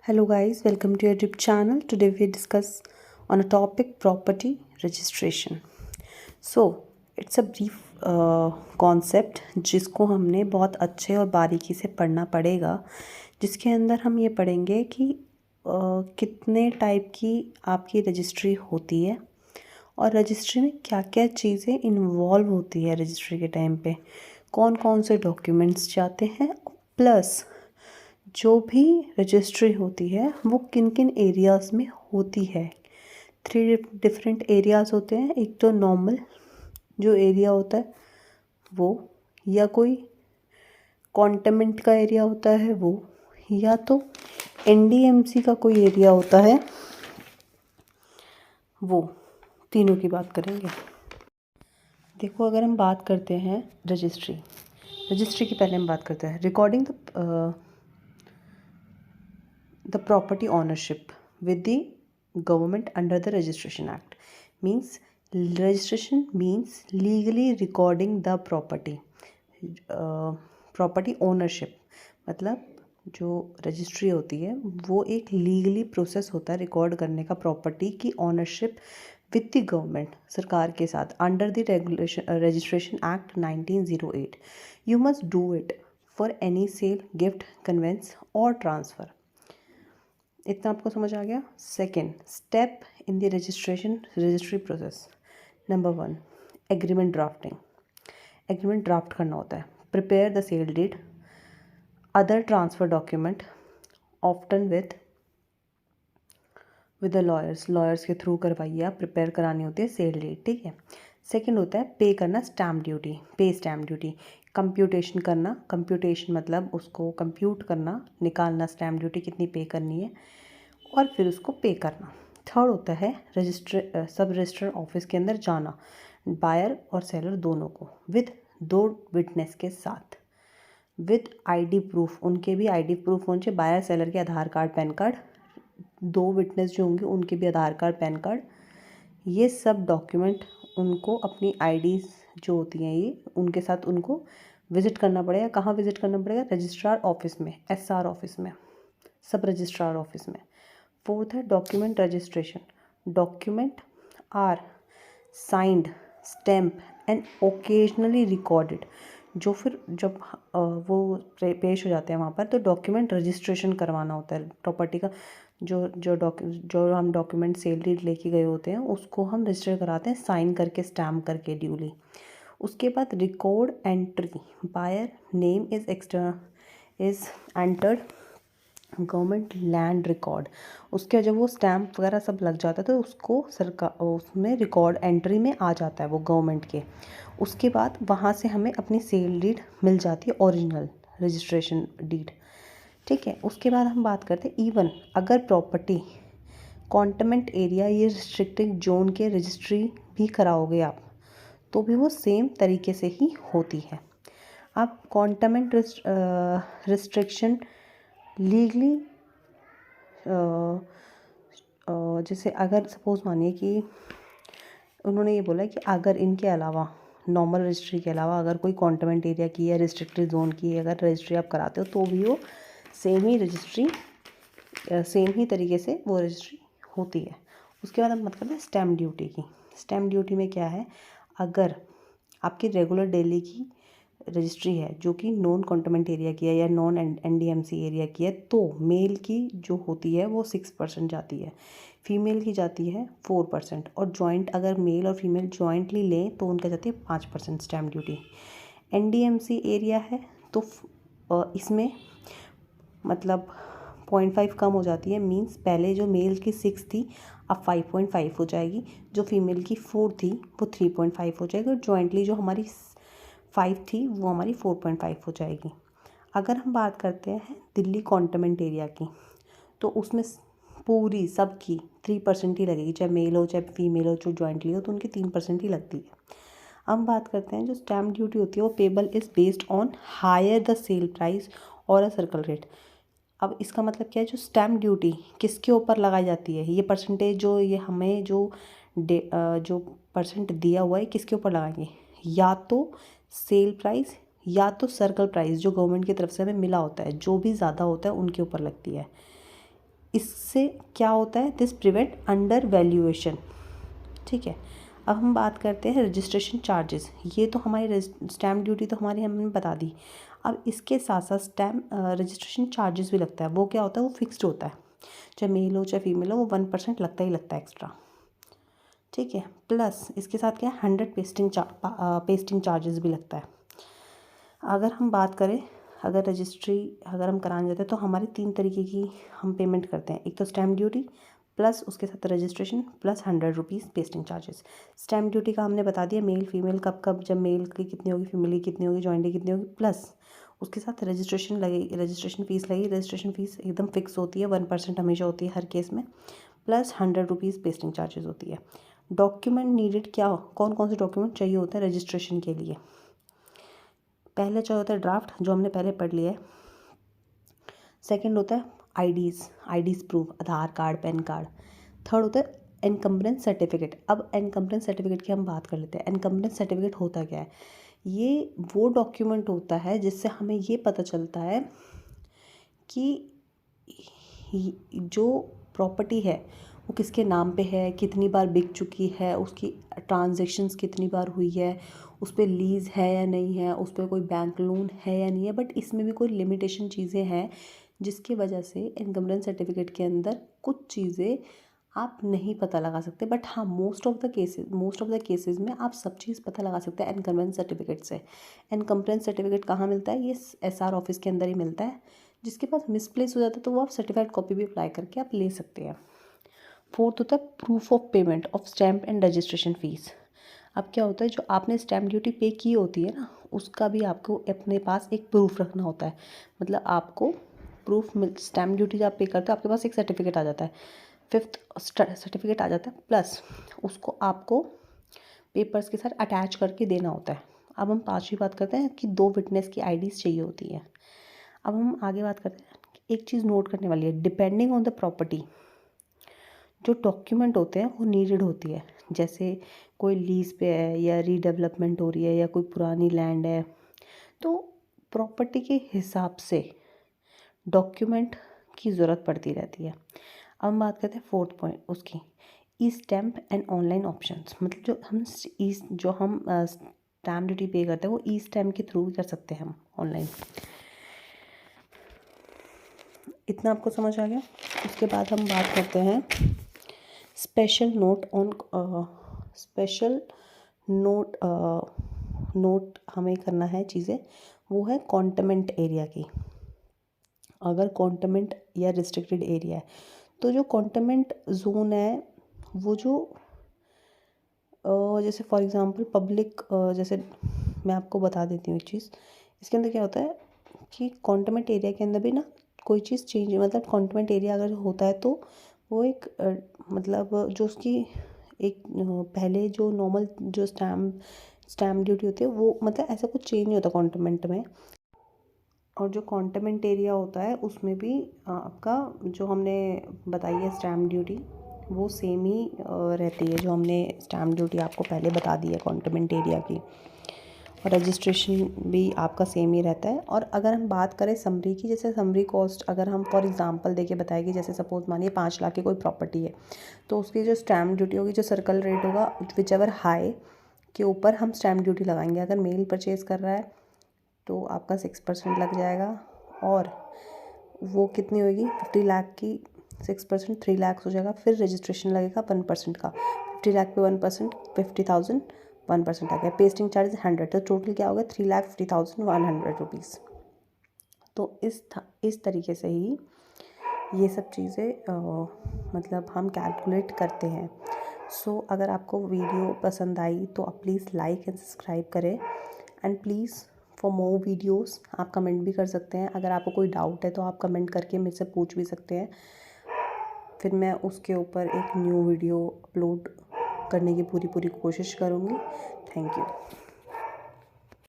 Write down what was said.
Hello guys, welcome to your YouTube channel. Today we discuss on a topic property registration. So it's a brief concept जिसको हमने बहुत अच्छे और बारीकी से पढ़ना पड़ेगा, जिसके अंदर हम ये पढ़ेंगे कि कितने टाइप की आपकी रजिस्ट्री होती है और रजिस्ट्री में क्या क्या चीज़ें इन्वॉल्व होती है रजिस्ट्री के टाइम पे, कौन कौन से डॉक्यूमेंट्स जाते हैं, प्लस जो भी रजिस्ट्री होती है वो किन किन एरियाज़ में होती है। 3 डिफरेंट एरियाज़ होते हैं। एक तो नॉर्मल जो एरिया होता है वो, या कोई कॉन्टेमेंट का एरिया होता है वो, या तो एनडीएमसी का कोई एरिया होता है वो। तीनों की बात करेंगे। देखो, अगर हम बात करते हैं रजिस्ट्री की पहले हम बात करते हैं recording the property ownership with the government under the registration act. Means registration means legally recording the property ownership। मतलब जो रजिस्ट्री होती है वो एक लीगली प्रोसेस होता है रिकॉर्ड करने का प्रॉपर्टी की ऑनरशिप विद द गवर्नमेंट, सरकार के साथ, under the registration act 1908। You must do it for any sale, gift, conveyance और ट्रांसफ़र। इतना आपको समझ आ गया। Second step in the registry process. Number 1, agreement drafting. Agreement draft करना होता है। Prepare the sale deed, other transfer document, often with the lawyers के थ्रू करवाइए आप, प्रिपेयर करानी होती है सेल डीड, ठीक है। सेकेंड होता है पे करना stamp duty, stamp duty. Computation करना, कंप्यूटेशन मतलब उसको कंप्यूट करना, निकालना स्टैम्प ड्यूटी कितनी पे करनी है और फिर उसको पे करना। थर्ड होता है सब रजिस्टर ऑफिस के अंदर जाना, बायर और सेलर दोनों को, विद 2 विटनेस के साथ, विद आईडी प्रूफ। उनके भी आईडी प्रूफ होने चाहिए, बायर सेलर के आधार कार्ड, पैन कार्ड, 2 विटनेस जो होंगे उनके भी आधार कार्ड, पैन कार्ड। ये सब डॉक्यूमेंट उनको अपनी आईडीज़ जो होती हैं ये उनके साथ उनको विज़िट करना पड़ेगा। कहाँ विज़िट करना पड़ेगा? रजिस्ट्रार ऑफिस में, एसआर ऑफिस में, सब रजिस्ट्रार ऑफिस में। फोर्थ है document registration. Document are signed, stamp and occasionally recorded. जो फिर जब वो पेश हो जाते हैं वहाँ पर, तो डॉक्यूमेंट रजिस्ट्रेशन करवाना होता है प्रॉपर्टी का। जो हम डॉक्यूमेंट सेल डीड लेके गए होते हैं उसको हम रजिस्टर कराते हैं साइन करके, स्टैम्प करके ड्यूली। उसके बाद record entry, buyer name is entered government land record. उसके जब वो स्टैम्प वगैरह सब लग जाता है तो उसको सरकार उसमें रिकॉर्ड एंट्री में आ जाता है वो गवर्नमेंट के। उसके बाद वहाँ से हमें अपनी सेल डीड मिल जाती है, ओरिजिनल रजिस्ट्रेशन डीड, ठीक है। उसके बाद हम बात करते हैं इवन अगर प्रॉपर्टी कॉन्टेमेंट एरिया या रिस्ट्रिक्टेड जोन के रजिस्ट्री भी कराओगे आप तो भी वो सेम तरीके से ही होती है। अब कॉन्टेमेंट रिस्ट्रिक्शन लीगली जैसे अगर सपोज़ मानिए कि उन्होंने ये बोला कि अगर इनके अलावा, नॉर्मल रजिस्ट्री के अलावा, अगर कोई कॉन्टेमेंट एरिया की या रिस्ट्रिक्टेड जोन की अगर रजिस्ट्री आप कराते हो तो भी वो सेम ही तरीके से वो रजिस्ट्री होती है। उसके बाद हम बात करते हैं स्टैम्प ड्यूटी की। स्टैम्प ड्यूटी में क्या है? अगर आपकी रेगुलर डेली की रजिस्ट्री है जो कि नॉन कॉन्टेमेंट एरिया की है या नॉन एनडीएमसी एरिया की है, तो मेल की जो होती है वो 6% जाती है, फीमेल की जाती है 4%, और जॉइंट अगर मेल और फीमेल जॉइंटली लें तो उनका जाती है 5% स्टैम्प ड्यूटी। एनडीएमसी एरिया है तो इसमें मतलब 0.5 कम हो जाती है। मींस पहले जो मेल की 6 थी अब 5.5 हो जाएगी, जो फीमेल की 4 थी वो 3.5 हो जाएगी, और जॉइंटली जो हमारी 5 थी वो हमारी 4.5 हो जाएगी। अगर हम बात करते हैं दिल्ली कॉन्टेमेंट एरिया की, तो उसमें पूरी सबकी 3% ही लगेगी, चाहे मेल हो चाहे फीमेल हो, जो जॉइंटली हो तो उनकी 3% ही लगती है। अब बात करते हैं जो स्टैम्प ड्यूटी होती है वो payable is based on higher the sale price और अ सर्कल रेट। अब इसका मतलब क्या है? जो स्टैम्प ड्यूटी किसके ऊपर लगाई जाती है, ये परसेंटेज जो ये हमें जो परसेंट दिया हुआ है किसके ऊपर लगाएंगे? या तो सेल प्राइस या तो सर्कल प्राइस जो गवर्नमेंट की तरफ से हमें मिला होता है, जो भी ज़्यादा होता है उनके ऊपर लगती है। इससे क्या होता है, दिस प्रिवेंट अंडर वैल्यूएशन। ठीक है, अब हम बात करते हैं रजिस्ट्रेशन चार्जेस। ये तो हमारी स्टैम्प ड्यूटी तो हमारी हमने बता दी। अब इसके साथ साथ स्टैम्प रजिस्ट्रेशन चार्जेस भी लगता है। वो क्या होता है, वो फिक्स्ड होता है, चाहे मेल हो चाहे फीमेल हो, वो 1% लगता ही लगता है एक्स्ट्रा। ठीक है, प्लस इसके साथ क्या है, 100 पेस्टिंग चार्जेस भी लगता है। अगर हम बात करें, अगर रजिस्ट्री अगर हम कराने जाते हैं तो हमारी 3 तरीके की हम पेमेंट करते हैं। एक तो स्टैम्प ड्यूटी प्लस उसके साथ registration plus 100 rupees pasting charges. Stamp duty का हमने बता दिया, मेल फीमेल कब कब, जब मेल की कितनी होगी, फीमेल की कितनी होगी, जॉइंट की कितनी होगी, प्लस उसके साथ रजिस्ट्रेशन लगेगी, रजिस्ट्रेशन फ़ीस लगेगी। रजिस्ट्रेशन फ़ीस एकदम फिक्स होती है, 1% हमेशा होती है हर केस में, प्लस 100 रुपीज़ पेस्टिंग चार्जेस होती है। डॉक्यूमेंट नीडेड क्या, कौन कौन से डॉक्यूमेंट चाहिए होते हैं रजिस्ट्रेशन के लिए? पहले चाहिए होता है ड्राफ्ट, जो हमने पहले पढ़ लिया है। सेकंड होता है आईडीज़ प्रूफ, आधार कार्ड, पैन कार्ड। थर्ड होता है एनकम्बरेंस सर्टिफिकेट। अब एनकम्बरेंस सर्टिफिकेट की हम बात कर लेते हैं। एनकम्बरेंस सर्टिफिकेट होता क्या है? ये वो डॉक्यूमेंट होता है जिससे हमें ये पता चलता है कि जो प्रॉपर्टी है वो किसके नाम पे है, कितनी बार बिक चुकी है, उसकी ट्रांजैक्शंस कितनी बार हुई है, उस पर लीज़ है या नहीं है, उस पर कोई बैंक लोन है या नहीं है। बट इसमें भी कोई लिमिटेशन चीज़ें हैं जिसकी वजह से एनकम्बरेंस सर्टिफिकेट के अंदर कुछ चीज़ें आप नहीं पता लगा सकते। बट हाँ, मोस्ट ऑफ द केसेस में आप सब चीज़ पता लगा सकते हैं एनकम्बरेंस सर्टिफिकेट से। एनकम्बरेंस सर्टिफिकेट कहाँ मिलता है? ये एसआर ऑफिस के अंदर ही मिलता है। जिसके पास मिसप्लेस हो जाता है तो वो आप सर्टिफाइड कॉपी भी अप्लाई करके आप ले सकते हैं। फोर्थ होता है proof of payment of stamp and registration fees. अब क्या होता है, जो आपने स्टैम्प ड्यूटी पे की होती है ना, उसका भी आपको अपने पास एक प्रूफ रखना होता है। मतलब आपको प्रूफ स्टैम्प ड्यूटी जब आप पे करते हो आपके पास एक सर्टिफिकेट आ जाता है, 5th सर्टिफिकेट आ जाता है, प्लस उसको आपको पेपर्स के साथ अटैच करके देना होता है। अब हम 5वीं बात करते हैं कि 2 विटनेस की आईडीज़ चाहिए होती है। अब हम आगे बात करते हैं, एक चीज़ नोट करने वाली है, डिपेंडिंग ऑन द प्रॉपर्टी जो डॉक्यूमेंट होते हैं वो नीडेड होती है। जैसे कोई लीज़ पे है या रीडेवलपमेंट हो रही है या कोई पुरानी लैंड है, तो प्रॉपर्टी के हिसाब से डॉक्यूमेंट की ज़रूरत पड़ती रहती है। अब हम बात करते हैं 4th पॉइंट उसकी, ई स्टैम्प एंड ऑनलाइन ऑप्शंस। मतलब जो हम स्टैम्प ड्यूटी पे करते हैं वो ई स्टैम्प के थ्रू कर सकते हैं हम ऑनलाइन। इतना आपको समझ आ गया? उसके बाद हम बात करते हैं स्पेशल नोट हमें करना है चीज़ें, वो है कॉन्टेनमेंट एरिया की। अगर कॉन्टेनमेंट या रिस्ट्रिक्टेड एरिया है तो जो कॉन्टेनमेंट जोन है वो जो जैसे फॉर एग्जांपल पब्लिक, जैसे मैं आपको बता देती हूँ एक चीज़। इसके अंदर क्या होता है कि कॉन्टेनमेंट एरिया के अंदर भी ना कोई चीज़ चेंज, मतलब कॉन्टेनमेंट एरिया अगर होता है तो वो एक मतलब जो उसकी एक पहले जो नॉर्मल जो स्टैम्प ड्यूटी होती है वो मतलब ऐसा कुछ चेंज नहीं होता कॉन्टेनमेंट में। और जो कॉन्टेनमेंट एरिया होता है उसमें भी आपका जो हमने बताई है स्टैम्प ड्यूटी वो सेम ही रहती है, जो हमने स्टैम्प ड्यूटी आपको पहले बता दी है कॉन्टेनमेंट एरिया की। और रजिस्ट्रेशन भी आपका सेम ही रहता है। और अगर हम बात करें समरी की, जैसे समरी कॉस्ट अगर हम फॉर एग्जांपल देके बताएंगे, जैसे सपोज मानिए 5 लाख की कोई प्रॉपर्टी है तो उसकी जो स्टैम्प ड्यूटी होगी, जो सर्कल रेट होगा विच एवर हाई के ऊपर हम स्टैम्प ड्यूटी लगाएंगे। अगर मेल परचेज़ कर रहा है तो आपका 6% लग जाएगा। और वो कितनी होगी, 50 लाख की 6% 3 लाख हो जाएगा। फिर रजिस्ट्रेशन लगेगा 1% का, 50 लाख पे 1%, 50,000 1% आ गया। पेस्टिंग चार्ज 100, तो टोटल क्या होगा 3,50,100 रुपीज़। तो इस तरीके से ही ये सब चीज़ें मतलब हम कैलकुलेट करते हैं। सो अगर आपको वीडियो पसंद आई तो आप प्लीज़ लाइक एंड सब्सक्राइब करें। And please for more videos आप कमेंट भी कर सकते हैं। अगर आपको कोई डाउट है तो आप कमेंट करके मेरे से पूछ भी सकते हैं, फिर मैं उसके ऊपर एक न्यू वीडियो अपलोड करने की पूरी कोशिश करूँगी। Thank you.